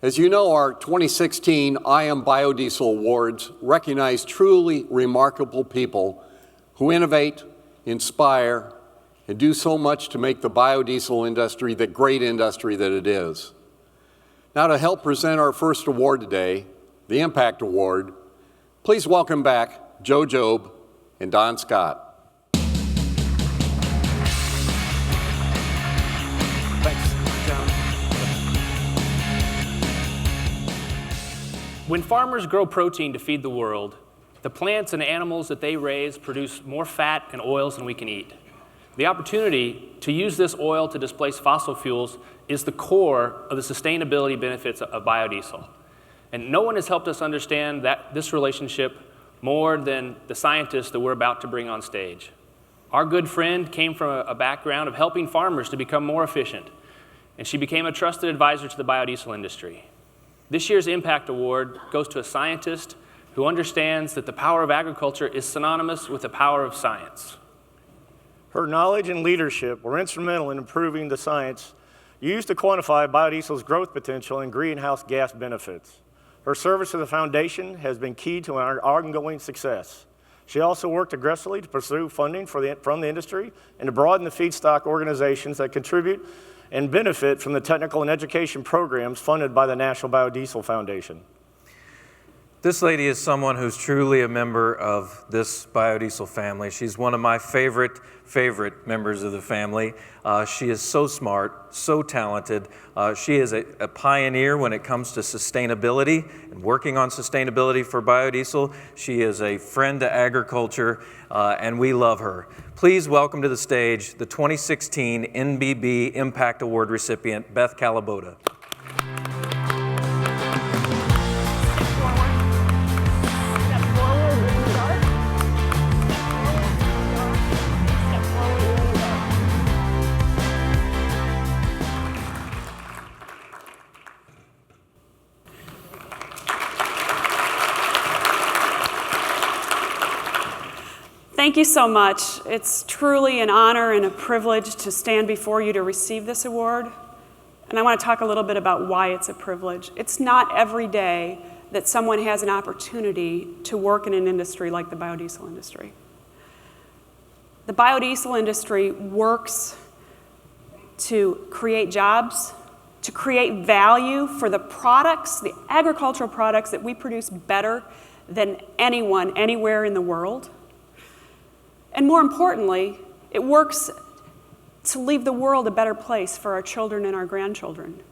As you know, our 2016 I Am Biodiesel Awards recognize truly remarkable people who innovate, inspire, and do so much to make the biodiesel industry the great industry that it is. Now, to help present our first award today, the Impact Award, please welcome back Joe Jobe and Don Scott. When farmers grow protein to feed the world, the plants and animals that they raise produce more fat and oils than we can eat. The opportunity to use this oil to displace fossil fuels is the core of the sustainability benefits of biodiesel. And no one has helped us understand this relationship more than the scientists that we're about to bring on stage. Our good friend came from a background of helping farmers to become more efficient, and she became a trusted advisor to the biodiesel industry. This year's Impact Award goes to a scientist who understands that the power of agriculture is synonymous with the power of science. Her knowledge and leadership were instrumental in improving the science used to quantify biodiesel's growth potential and greenhouse gas benefits. Her service to the foundation has been key to our ongoing success. She also worked aggressively to pursue funding from the industry and to broaden the feedstock organizations that contribute and benefit from the technical and education programs funded by the National Biodiesel Foundation. This lady is someone who's truly a member of this biodiesel family. She's one of my favorite members of the family. She is so smart, so talented. She is a pioneer when it comes to sustainability and working on sustainability for biodiesel. She is a friend to agriculture, and we love her. Please welcome to the stage the 2016 NBB Impact Award recipient, Beth Calabota. Thank you so much. It's truly an honor and a privilege to stand before you to receive this award. And I want to talk a little bit about why it's a privilege. It's not every day that someone has an opportunity to work in an industry like the biodiesel industry. The biodiesel industry works to create jobs, to create value for the products, the agricultural products that we produce better than anyone, anywhere in the world. And more importantly, it works to leave the world a better place for our children and our grandchildren.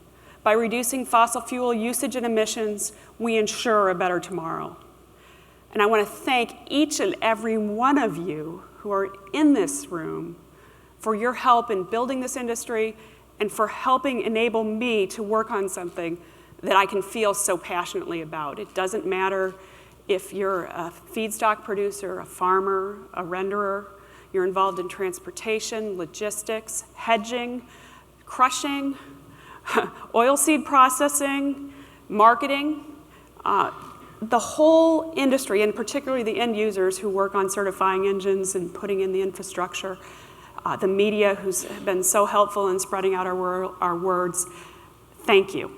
By reducing fossil fuel usage and emissions, we ensure a better tomorrow. And I want to thank each and every one of you who are in this room for your help in building this industry and for helping enable me to work on something that I can feel so passionately about. It doesn't matter if you're a feedstock producer, a farmer, a renderer, you're involved in transportation, logistics, hedging, crushing, oilseed processing, marketing, the whole industry, and particularly the end users who work on certifying engines and putting in the infrastructure, the media who's been so helpful in spreading out our words, thank you.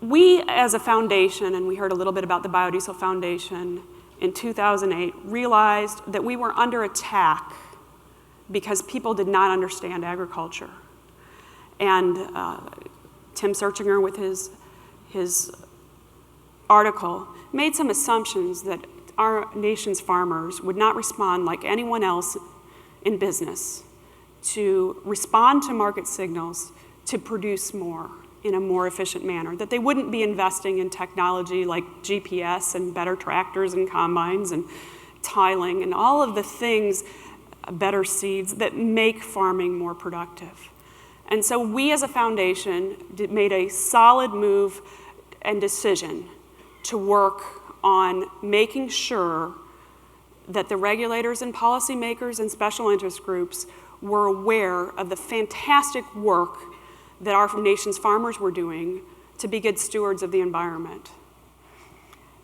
We as a foundation, and we heard a little bit about the Biodiesel Foundation in 2008, realized that we were under attack because people did not understand agriculture. And Tim Searchinger, with his article, made some assumptions that our nation's farmers would not respond like anyone else in business, to respond to market signals, to produce more in a more efficient manner, that they wouldn't be investing in technology like GPS and better tractors and combines and tiling and all of the things, better seeds, that make farming more productive. And so we as a foundation made a solid move and decision to work on making sure that the regulators and policymakers and special interest groups were aware of the fantastic work that our nation's farmers were doing to be good stewards of the environment.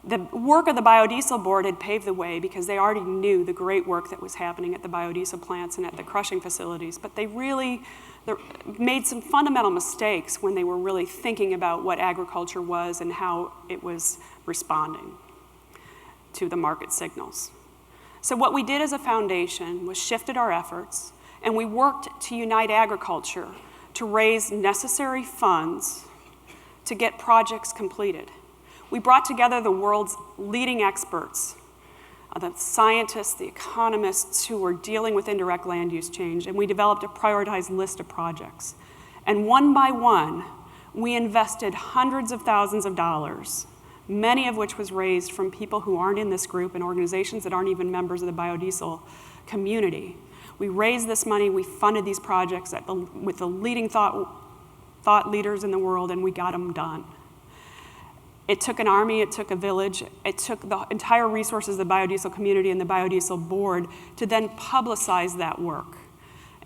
The work of the Biodiesel Board had paved the way because they already knew the great work that was happening at the biodiesel plants and at the crushing facilities, but the made some fundamental mistakes when they were really thinking about what agriculture was and how it was responding to the market signals. So what we did as a foundation was shifted our efforts, and we worked to unite agriculture to raise necessary funds to get projects completed. We brought together the world's leading experts, the scientists, the economists who were dealing with indirect land use change, and we developed a prioritized list of projects. And one by one, we invested hundreds of thousands of dollars, many of which was raised from people who aren't in this group and organizations that aren't even members of the biodiesel community. We raised this money, we funded these projects with the leading thought leaders in the world, and we got them done. It took an army, it took a village, it took the entire resources of the biodiesel community and the biodiesel board to then publicize that work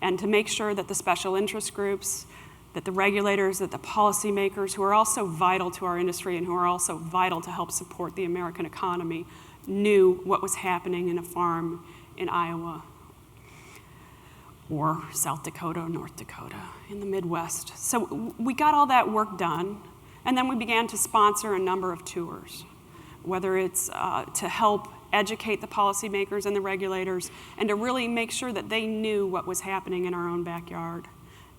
and to make sure that the special interest groups, that the regulators, that the policymakers, who are also vital to our industry and who are also vital to help support the American economy, knew what was happening in a farm in Iowa or South Dakota or North Dakota in the Midwest. So we got all that work done, and then we began to sponsor a number of tours, whether it's to help educate the policymakers and the regulators and to really make sure that they knew what was happening in our own backyard.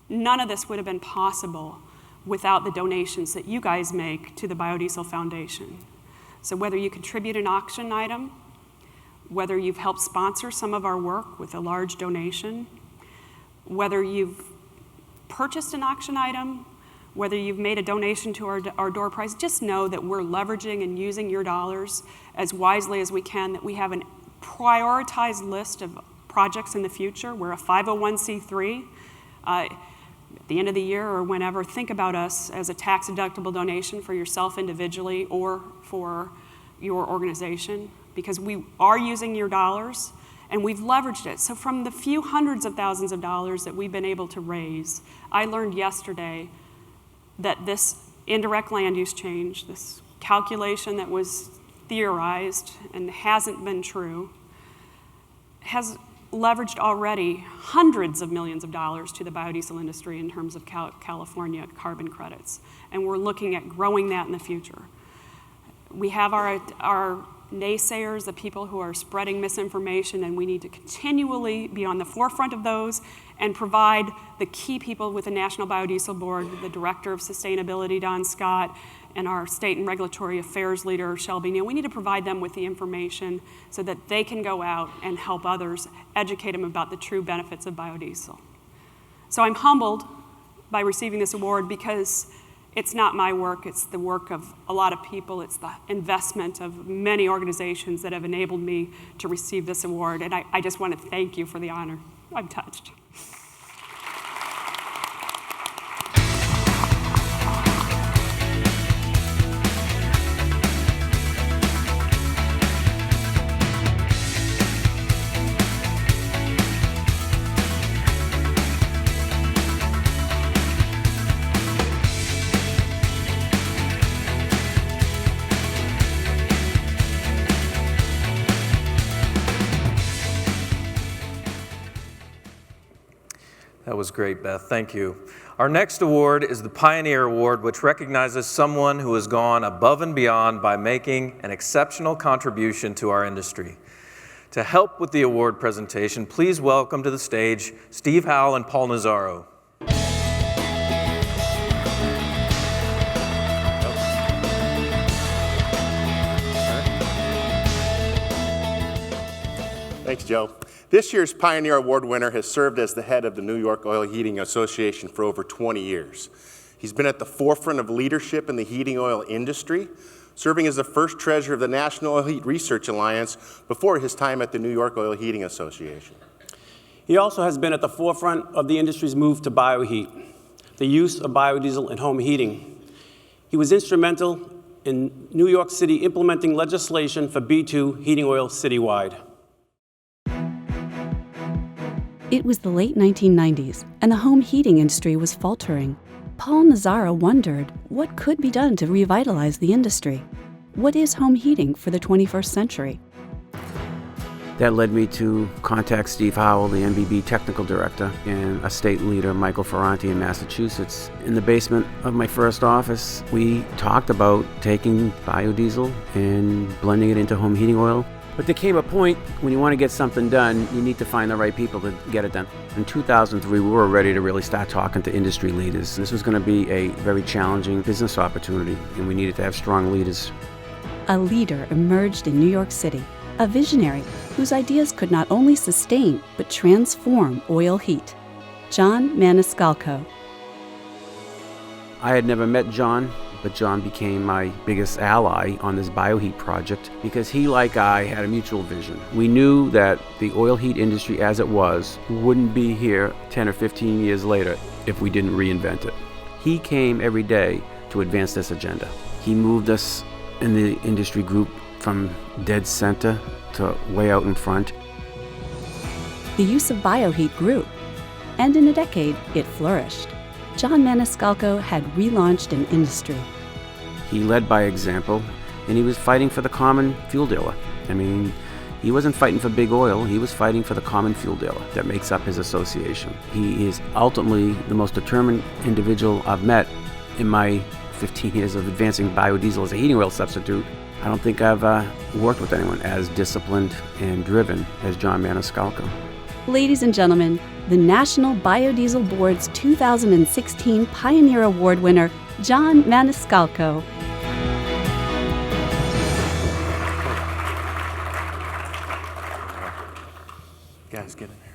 None of this would have been possible without the donations that you guys make to the Biodiesel Foundation. So whether you contribute an auction item, whether you've helped sponsor some of our work with a large donation, whether you've purchased an auction item, whether you've made a donation to our door prize, just know that we're leveraging and using your dollars as wisely as we can, that we have a prioritized list of projects in the future. We're a 501c3. At the end of the year or whenever, think about us as a tax-deductible donation for yourself individually or for your organization, because we are using your dollars and we've leveraged it. So from the few hundreds of thousands of dollars that we've been able to raise, I learned yesterday that this indirect land use change, this calculation that was theorized and hasn't been true, has leveraged already hundreds of millions of dollars to the biodiesel industry in terms of California carbon credits. And we're looking at growing that in the future. We have our naysayers, the people who are spreading misinformation, and we need to continually be on the forefront of those and provide the key people with the National Biodiesel Board, the Director of Sustainability, Don Scott, and our State and Regulatory Affairs Leader, Shelby Neal. We need to provide them with the information so that they can go out and help others, educate them about the true benefits of biodiesel. So I'm humbled by receiving this award because it's not my work, it's the work of a lot of people, it's the investment of many organizations that have enabled me to receive this award, and I just want to thank you for the honor. I'm touched. That was great, Beth. Thank you. Our next award is the Pioneer Award, which recognizes someone who has gone above and beyond by making an exceptional contribution to our industry. To help with the award presentation, please welcome to the stage Steve Howell and Paul Nazaro. Thanks, Joe. This year's Pioneer Award winner has served as the head of the New York Oil Heating Association for over 20 years. He's been at the forefront of leadership in the heating oil industry, serving as the first treasurer of the National Oil Heat Research Alliance before his time at the New York Oil Heating Association. He also has been at the forefront of the industry's move to bioheat, the use of biodiesel in home heating. He was instrumental in New York City implementing legislation for B2 heating oil citywide. It was the late 1990s, and the home heating industry was faltering. Paul Nazaro wondered what could be done to revitalize the industry. What is home heating for the 21st century? That led me to contact Steve Howell, the NBB technical director, and a state leader, Michael Ferranti in Massachusetts. In the basement of my first office, we talked about taking biodiesel and blending it into home heating oil. But there came a point when you want to get something done, you need to find the right people to get it done. In 2003, we were ready to really start talking to industry leaders. This was going to be a very challenging business opportunity, and we needed to have strong leaders. A leader emerged in New York City, a visionary whose ideas could not only sustain but transform oil heat. John Maniscalco. I had never met John, but John became my biggest ally on this bioheat project because he, like I, had a mutual vision. We knew that the oil heat industry as it was wouldn't be here 10 or 15 years later if we didn't reinvent it. He came every day to advance this agenda. He moved us in the industry group from dead center to way out in front. The use of bioheat grew, and in a decade, it flourished. John Maniscalco had relaunched an industry. He led by example, and he was fighting for the common fuel dealer. I mean, he wasn't fighting for big oil, he was fighting for the common fuel dealer that makes up his association. He is ultimately the most determined individual I've met in my 15 years of advancing biodiesel as a heating oil substitute. I don't think I've worked with anyone as disciplined and driven as John Maniscalco. Ladies and gentlemen, the National Biodiesel Board's 2016 Pioneer Award winner, John Maniscalco. Guys, get in there.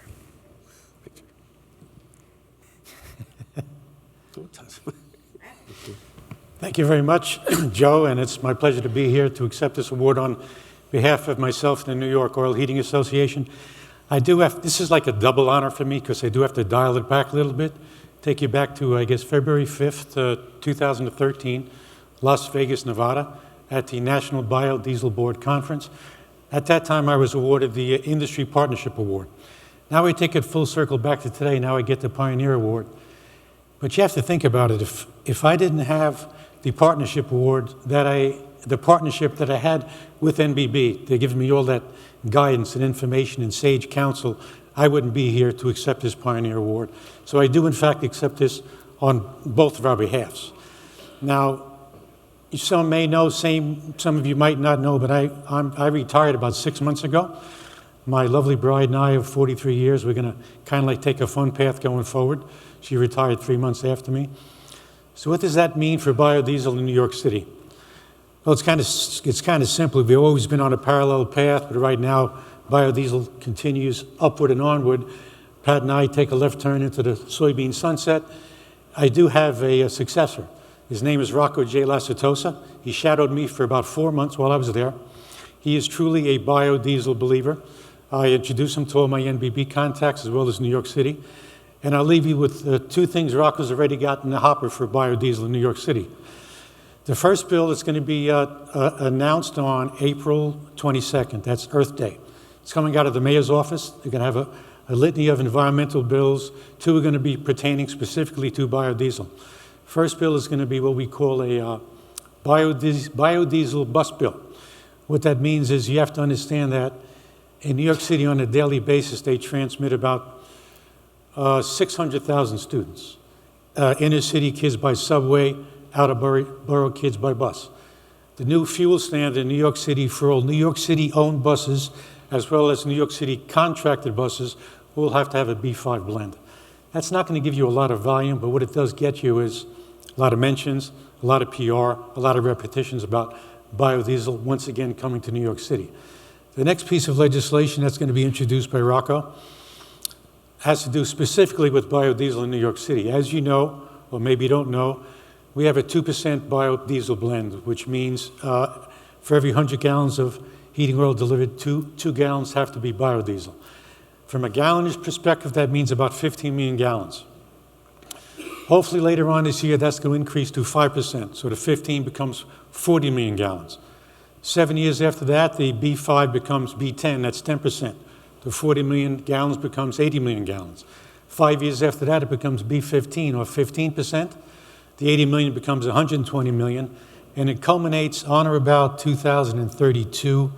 Thank you very much, Joe, and it's my pleasure to be here to accept this award on behalf of myself and the New York Oil Heating Association. This is like a double honor for me because I do have to dial it back a little bit, take you back to, I guess, February 5th, 2013, Las Vegas, Nevada, at the National Biodiesel Board Conference. At that time, I was awarded the Industry Partnership Award. Now I take it full circle back to today. Now I get the Pioneer Award. But you have to think about it. If I didn't have the partnership award the partnership that I had with NBB, they give me all that guidance and information and sage counsel, I wouldn't be here to accept this Pioneer Award. So I do, in fact, accept this on both of our behalfs. Now, some may know, some of you might not know, but I retired about 6 months ago. My lovely bride and I of 43 years, we're going to kind of like take a fun path going forward. She retired 3 months after me. So what does that mean for biodiesel in New York City? Well, it's kind of simple. We've always been on a parallel path, but right now biodiesel continues upward and onward. Pat and I take a left turn into the soybean sunset. I do have a successor. His name is Rocco J. Lasitosa. He shadowed me for about 4 months while I was there. He is truly a biodiesel believer. I introduced him to all my NBB contacts as well as New York City. And I'll leave you with two things Rocco's already got in the hopper for biodiesel in New York City. The first bill is going to be announced on April 22nd. That's Earth Day. It's coming out of the mayor's office. They're going to have a litany of environmental bills. Two are going to be pertaining specifically to biodiesel. First bill is going to be what we call a biodiesel bus bill. What that means is you have to understand that in New York City on a daily basis, they transmit about 600,000 students. Inner city kids by subway, out of borough kids by bus. The new fuel standard in New York City for all New York City owned buses, as well as New York City contracted buses, will have to have a B5 blend. That's not going to give you a lot of volume, but what it does get you is a lot of mentions, a lot of PR, a lot of repetitions about biodiesel once again coming to New York City. The next piece of legislation that's going to be introduced by Rocco has to do specifically with biodiesel in New York City. As you know, or maybe you don't know, we have a 2% biodiesel blend, which means for every 100 gallons of heating oil delivered, two gallons have to be biodiesel. From a gallonage perspective, that means about 15 million gallons. Hopefully later on this year, that's going to increase to 5%, so the 15 becomes 40 million gallons. 7 years after that, the B5 becomes B10, that's 10%. The 40 million gallons becomes 80 million gallons. 5 years after that, it becomes B15, or 15%. The 80 million becomes 120 million, and it culminates on or about 2032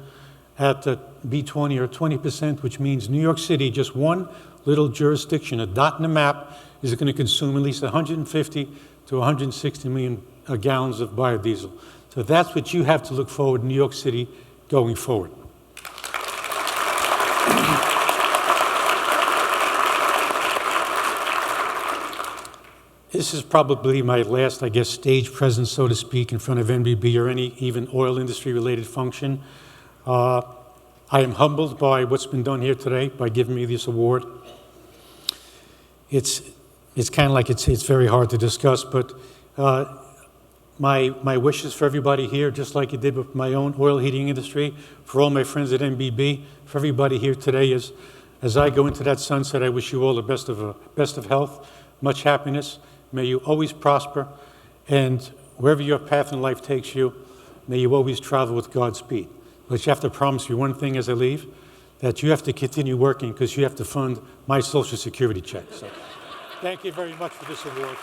at B20 or 20%, which means New York City, just one little jurisdiction, a dot in the map, is going to consume at least 150 to 160 million gallons of biodiesel. So that's what you have to look forward in New York City going forward. This is probably my last, I guess, stage presence, so to speak, in front of NBB or any even oil industry-related function. I am humbled by what's been done here today by giving me this award. It's kind of like it's very hard to discuss, but my wishes for everybody here, just like you did with my own oil heating industry, for all my friends at NBB, for everybody here today is, as I go into that sunset, I wish you all the best of health, much happiness. May you always prosper, and wherever your path in life takes you, may you always travel with God's speed. But you have to promise me one thing as I leave, that you have to continue working because you have to fund my Social Security check. So, thank you very much for this award.